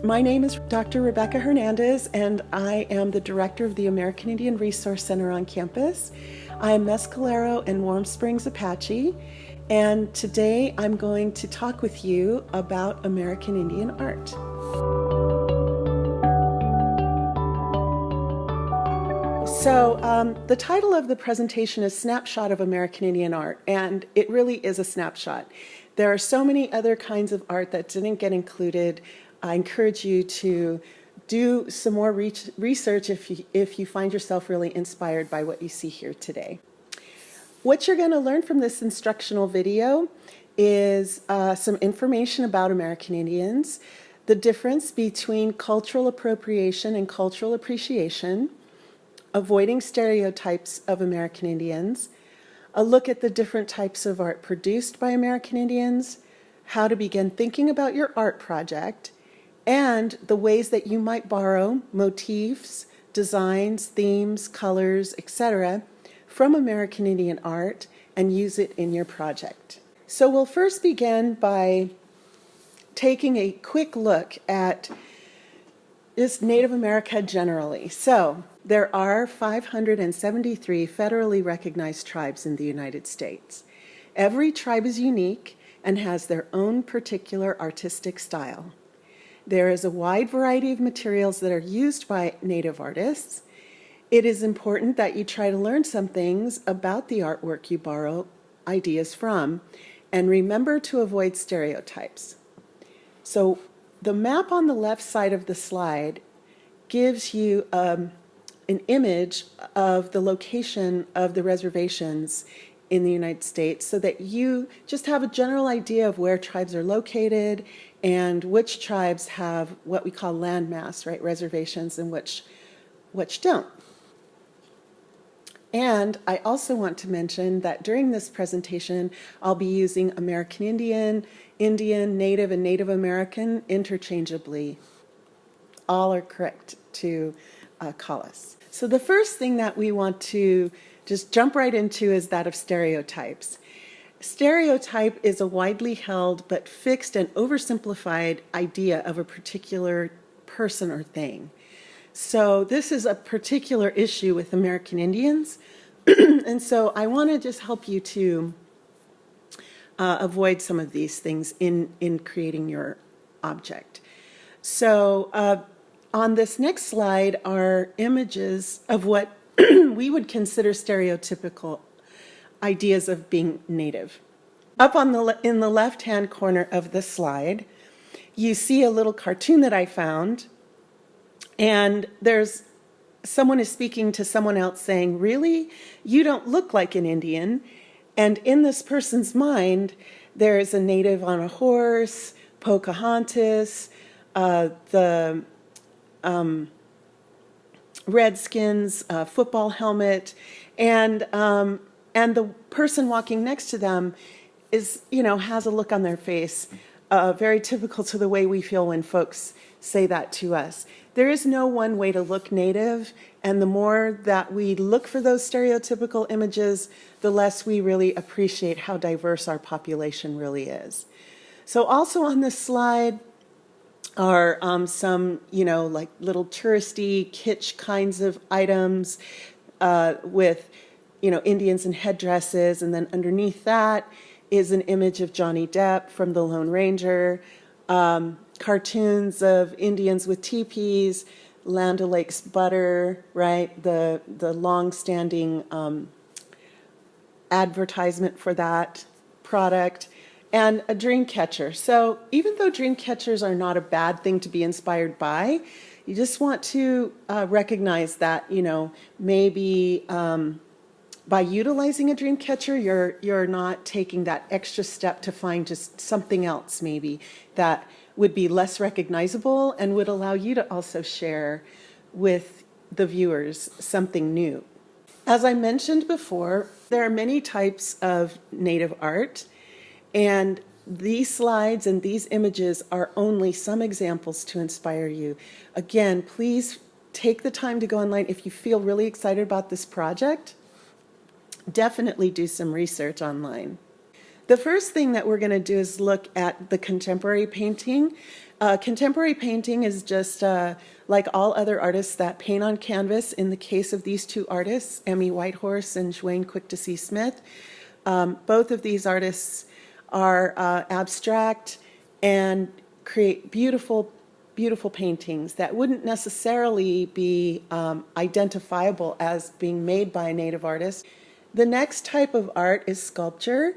My name is Dr. Rebecca Hernandez, and I am the director of the American Indian Resource Center on campus. I am Mescalero and Warm Springs Apache, and today I'm going to talk with you about American Indian art. So the title of the presentation is Snapshot of American Indian Art, and it really is a snapshot. There are so many other kinds of art that didn't get included. I encourage you to do some more research if you find yourself really inspired by what you see here today. What you're going to learn from this instructional video is some information about American Indians, the difference between cultural appropriation and cultural appreciation, avoiding stereotypes of American Indians, a look at the different types of art produced by American Indians, how to begin thinking about your art project, and the ways that you might borrow motifs, designs, themes, colors, etc. from American Indian art and use it in your project. So we'll first begin by taking a quick look at this Native America generally. So there are 573 federally recognized tribes in the United States. Every tribe is unique and has their own particular artistic style. There is a wide variety of materials that are used by Native artists. It is important that you try to learn some things about the artwork you borrow ideas from, and remember to avoid stereotypes. So the map on the left side of the slide gives you an image of the location of the reservations in the United States so that you just have a general idea of where tribes are located and which tribes have what we call landmass, right, reservations, and which don't. And I also want to mention that during this presentation, I'll be using American Indian, Indian, Native, and Native American interchangeably. All are correct to call us. So the first thing that we want to just jump right into is that of stereotypes. Stereotype is a widely held but fixed and oversimplified idea of a particular person or thing. So this is a particular issue with American Indians, and so I want to just help you to avoid some of these things in creating your object. So on this next slide are images of what we would consider stereotypical ideas of being Native. Up in the left-hand corner of the slide, you see a little cartoon that I found, and someone is speaking to someone else saying, "Really? You don't look like an Indian." And in this person's mind, there is a Native on a horse, Pocahontas, the Redskins football helmet, and the person walking next to them is, has a look on their face very typical to the way we feel when folks say that to us. There is no one way to look Native, and the more that we look for those stereotypical images, the less we really appreciate how diverse our population really is. So also on this slide are some, like little touristy kitsch kinds of items with, Indians in headdresses, and then underneath that is an image of Johnny Depp from The Lone Ranger, cartoons of Indians with teepees, Land O'Lakes butter, right? The long-standing advertisement for that product, and a dream catcher. So even though dream catchers are not a bad thing to be inspired by, you just want to recognize that, maybe by utilizing a dream catcher, you're not taking that extra step to find just something else maybe that would be less recognizable and would allow you to also share with the viewers something new. As I mentioned before, there are many types of Native art, and these slides and these images are only some examples to inspire you. Again, please take the time to go online. If you feel really excited about this project, definitely do some research online. The first thing that we're going to do is look at the contemporary painting. Contemporary painting is just like all other artists that paint on canvas. In the case of these two artists, Emmy Whitehorse and Joanne Quick-to-See Smith, both of these artists are abstract and create beautiful, beautiful paintings that wouldn't necessarily be identifiable as being made by a native artist. The next type of art is sculpture.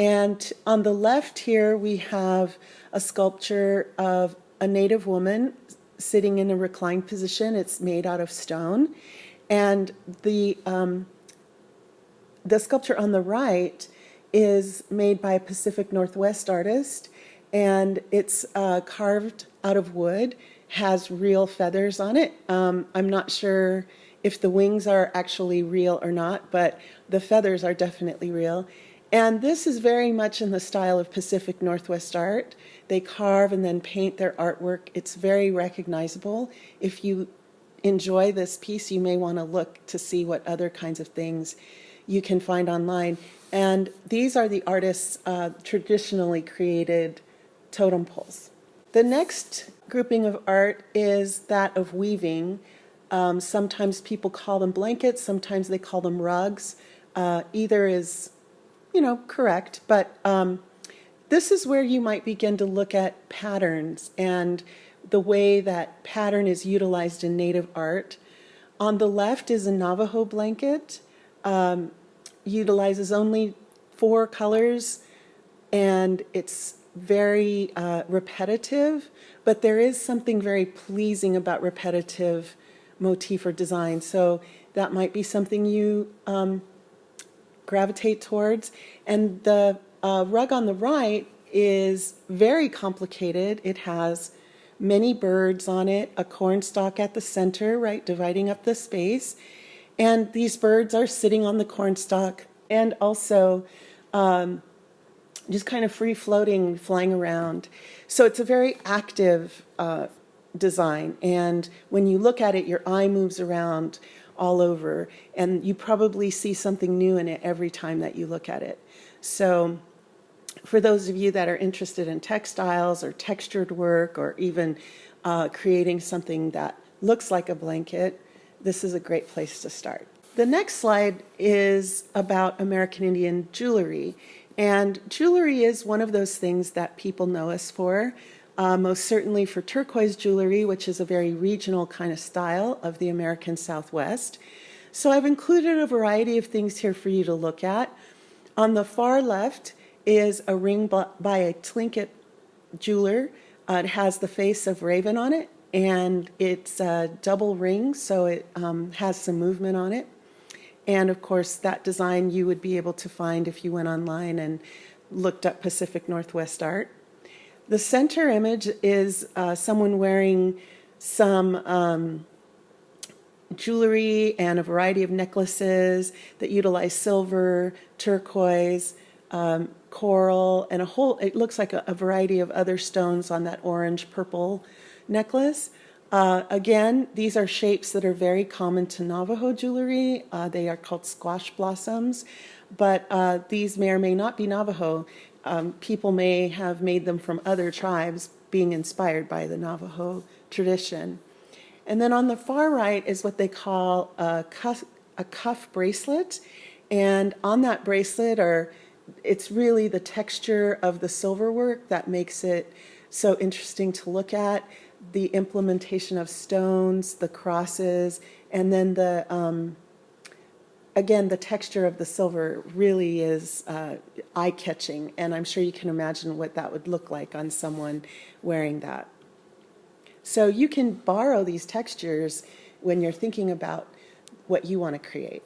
And on the left here, we have a sculpture of a native woman sitting in a reclined position. It's made out of stone. And the sculpture on the right is made by a Pacific Northwest artist, and it's carved out of wood, has real feathers on it. I'm not sure if the wings are actually real or not, but the feathers are definitely real. And this is very much in the style of Pacific Northwest art. They carve and then paint their artwork. It's very recognizable. If you enjoy this piece, you may want to look to see what other kinds of things you can find online. And these are the artists' traditionally created totem poles. The next grouping of art is that of weaving. Sometimes people call them blankets, sometimes they call them rugs. Either is correct, but this is where you might begin to look at patterns and the way that pattern is utilized in native art. On the left is a Navajo blanket, utilizes only 4 colors, and it's very repetitive, but there is something very pleasing about repetitive motif or design, so that might be something you gravitate towards. And the rug on the right is very complicated. It has many birds on it, a cornstalk at the center, right, dividing up the space. And these birds are sitting on the cornstalk and also just kind of free floating, flying around. So it's a very active design. And when you look at it, your eye moves around all over, and you probably see something new in it every time that you look at it. So for those of you that are interested in textiles or textured work or even creating something that looks like a blanket, this is a great place to start. The next slide is about American Indian jewelry. And jewelry is one of those things that people know us for. Most certainly for turquoise jewelry, which is a very regional kind of style of the American Southwest. So I've included a variety of things here for you to look at. On the far left is a ring by a Tlingit jeweler. It has the face of Raven on it, and it's a double ring, so it has some movement on it. And of course, that design you would be able to find if you went online and looked up Pacific Northwest art. The center image is someone wearing some jewelry and a variety of necklaces that utilize silver, turquoise, coral, and it looks like a variety of other stones on that orange-purple necklace. Again, these are shapes that are very common to Navajo jewelry. They are called squash blossoms, but these may or may not be Navajo. People may have made them from other tribes, being inspired by the Navajo tradition. And then on the far right is what they call a cuff bracelet. And on that bracelet it's really the texture of the silver work that makes it so interesting to look at. The implementation of stones, the crosses, and then again, the texture of the silver really is eye-catching, and I'm sure you can imagine what that would look like on someone wearing that. So you can borrow these textures when you're thinking about what you want to create.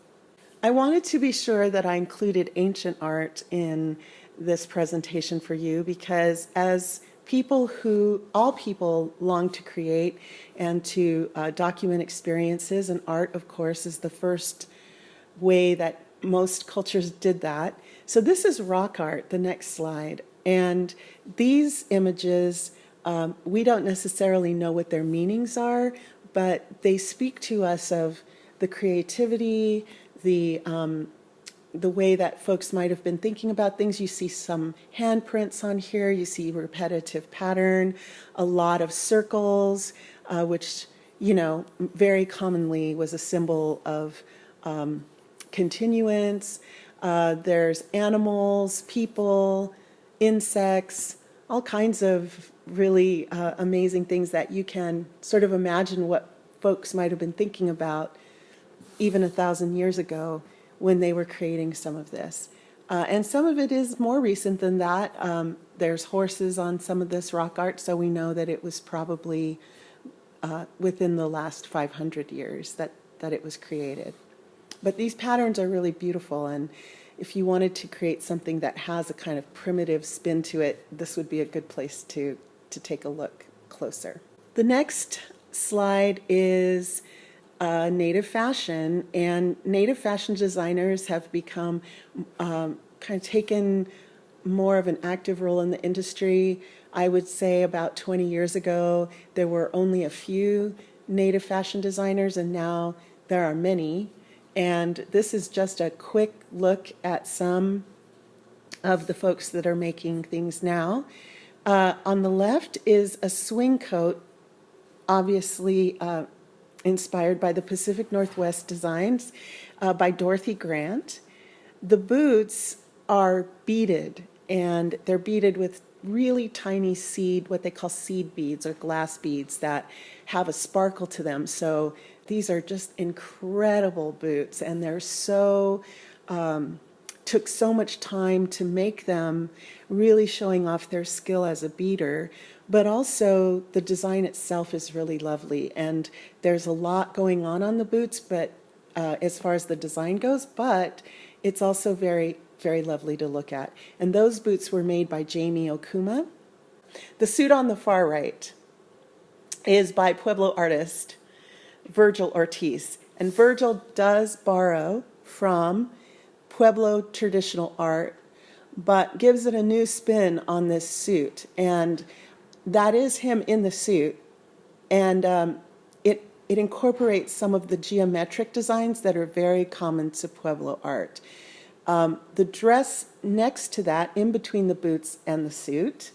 I wanted to be sure that I included ancient art in this presentation for you because as all people long to create and to document experiences, and art, of course, is the first way that most cultures did that. So this is rock art, the next slide. And these images, we don't necessarily know what their meanings are, but they speak to us of the creativity, the the way that folks might have been thinking about things. You see some handprints on here, you see repetitive pattern, a lot of circles, which, very commonly was a symbol of continuance. There's animals, people, insects, all kinds of really amazing things that you can sort of imagine what folks might have been thinking about even 1,000 years ago when they were creating some of this. And some of it is more recent than that. There's horses on some of this rock art, so we know that it was probably within the last 500 years that it was created. But these patterns are really beautiful, and if you wanted to create something that has a kind of primitive spin to it, this would be a good place to take a look closer. The next slide is native fashion, and native fashion designers have become kind of taken more of an active role in the industry. I would say about 20 years ago, there were only a few native fashion designers, and now there are many. And this is just a quick look at some of the folks that are making things now. On the left is a swing coat, obviously inspired by the Pacific Northwest designs by Dorothy Grant. The boots are beaded, and they're beaded with really tiny seed, what they call seed beads or glass beads that have a sparkle to them. So these are just incredible boots, and they're so, took so much time to make them, really showing off their skill as a beader. But also the design itself is really lovely, and there's a lot going on the boots, but as far as the design goes, but it's also very, very lovely to look at. And those boots were made by Jamie Okuma. The suit on the far right is by Pueblo artist Virgil Ortiz, and Virgil does borrow from Pueblo traditional art, but gives it a new spin on this suit, and that is him in the suit, and it incorporates some of the geometric designs that are very common to Pueblo art. The dress next to that, in between the boots and the suit,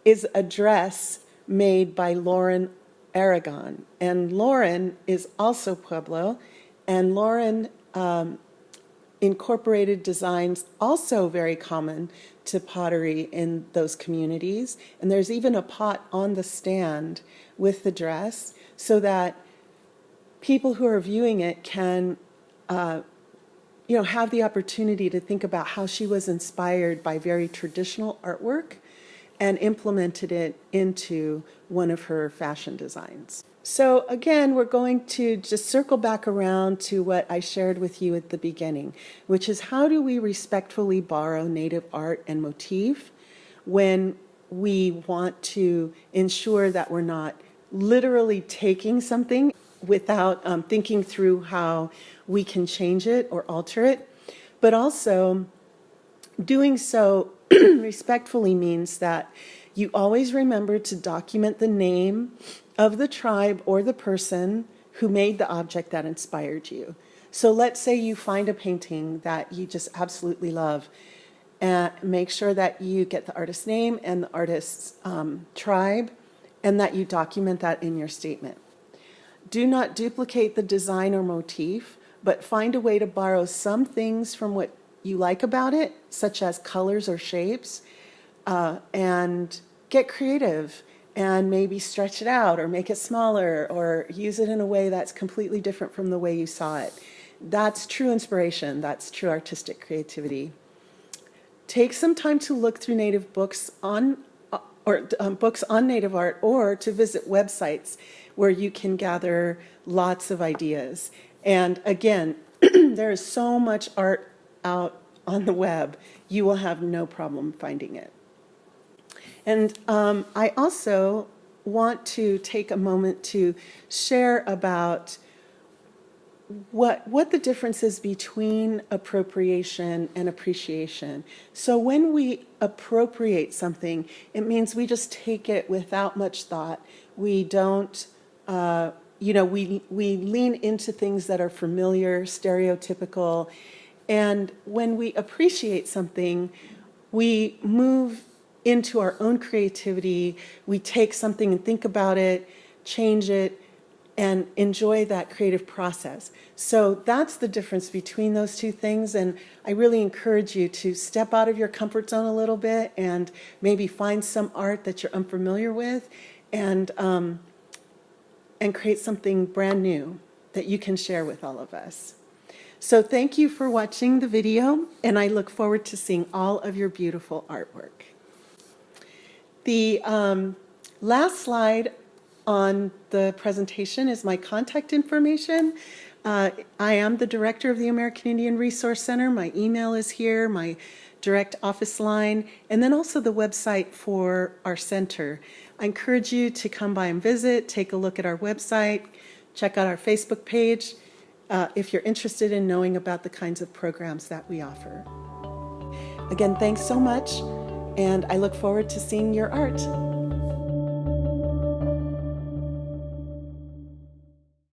is a dress made by Lauren Aragon, and Lauren is also Pueblo, and Lauren incorporated designs also very common to pottery in those communities. And there's even a pot on the stand with the dress so that people who are viewing it can have the opportunity to think about how she was inspired by very traditional artwork and implemented it into one of her fashion designs. So again, we're going to just circle back around to what I shared with you at the beginning, which is how do we respectfully borrow native art and motif when we want to ensure that we're not literally taking something without thinking through how we can change it or alter it, but also doing so respectfully means that you always remember to document the name of the tribe or the person who made the object that inspired you. So let's say you find a painting that you just absolutely love, and make sure that you get the artist's name and the artist's tribe, and that you document that in your statement. Do not duplicate the design or motif, but find a way to borrow some things from what you like about it, such as colors or shapes, and get creative and maybe stretch it out or make it smaller or use it in a way that's completely different from the way you saw it. That's true inspiration. That's true artistic creativity. Take some time to look through native books on books on native art, or to visit websites where you can gather lots of ideas. And again, there is so much art out on the web, you will have no problem finding it. And I also want to take a moment to share about what the difference is between appropriation and appreciation. So when we appropriate something, it means we just take it without much thought. We don't, we lean into things that are familiar, stereotypical, And when we appreciate something, we move into our own creativity. We take something and think about it, change it, and enjoy that creative process. So that's the difference between those two things. And I really encourage you to step out of your comfort zone a little bit and maybe find some art that you're unfamiliar with and create something brand new that you can share with all of us. So thank you for watching the video, and I look forward to seeing all of your beautiful artwork. The last slide on the presentation is my contact information. I am the director of the American Indian Resource Center. My email is here, my direct office line, and then also the website for our center. I encourage you to come by and visit, take a look at our website, check out our Facebook page if you're interested in knowing about the kinds of programs that we offer. Again, thanks so much, and I look forward to seeing your art.